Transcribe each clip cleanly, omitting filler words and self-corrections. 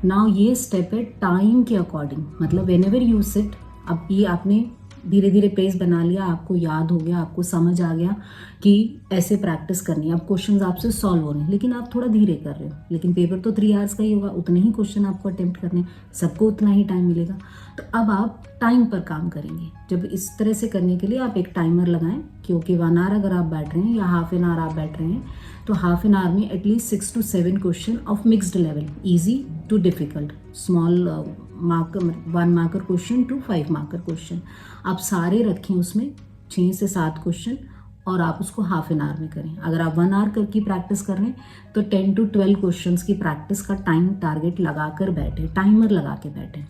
Now ये step है time के अकॉर्डिंग, मतलब वेन एवर यू सिट, अब ये आपने धीरे धीरे पेस बना लिया, आपको याद हो गया, आपको समझ आ गया कि ऐसे प्रैक्टिस करनी है, अब क्वेश्चंस आपसे सॉल्व हो रहे हैं, लेकिन आप थोड़ा धीरे कर रहे हो, लेकिन पेपर तो 3 आवर्स का ही होगा, उतने ही क्वेश्चन आपको अटेम्प्ट करने हैं, सबको उतना ही टाइम मिलेगा। तो अब आप टाइम पर काम करेंगे। जब इस तरह से करने के लिए आप एक टाइमर लगाएं, क्योंकि 1 आवर अगर आप बैठ रहे हैं या हाफ एन आवर आप बैठ रहे हैं, तो हाफ एन आवर में एटलीस्ट 6 to 7 question of mixed level, easy to difficult, small marker 1 marker question to 5 marker question, आप सारे रखें उसमें 6 से 7 क्वेश्चन, और आप उसको हाफ एन आवर में करें। अगर आप 1 आवर की प्रैक्टिस कर रहे हैं तो 10 to 12 क्वेश्चंस की प्रैक्टिस का टाइम टारगेट लगाकर बैठे, टाइमर लगा के बैठे।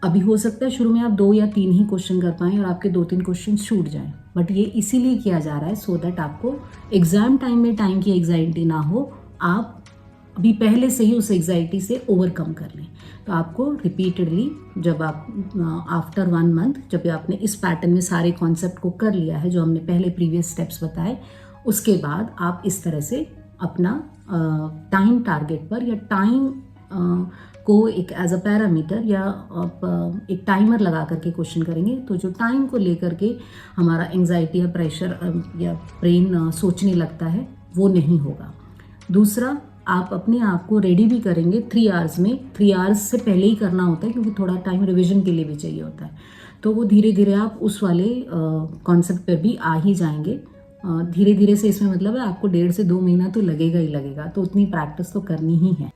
अभी हो सकता है शुरू में आप 2 या 3 ही क्वेश्चन कर पाएँ और आपके 2-3 क्वेश्चन छूट जाएं, बट ये इसीलिए किया जा रहा है सो दैट आपको एग्जाम टाइम में टाइम की एग्जाइटी ना हो, आप अभी पहले से ही उस एग्जाइटी से ओवरकम कर लें। तो आपको रिपीटेडली, जब आप आफ्टर 1 मंथ, जब आपने इस पैटर्न में सारे कॉन्सेप्ट को कर लिया है जो हमने पहले प्रीवियस स्टेप्स बताए, उसके बाद आप इस तरह से अपना टाइम टारगेट पर या टाइम को एक एज अ पैरामीटर या एक टाइमर लगा करके क्वेश्चन करेंगे, तो जो टाइम को लेकर के हमारा एंजाइटी या प्रेशर या ब्रेन सोचने लगता है वो नहीं होगा। दूसरा, आप अपने आप को रेडी भी करेंगे 3 आवर्स में, 3 आवर्स से पहले ही करना होता है क्योंकि थोड़ा टाइम रिविजन के लिए भी चाहिए होता है, तो वो धीरे धीरे आप उस वाले कॉन्सेप्ट पर भी आ ही जाएंगे। धीरे धीरे से इसमें मतलब है आपको 1.5 से 2 महीना तो लगेगा ही लगेगा, तो उतनी प्रैक्टिस तो करनी ही है।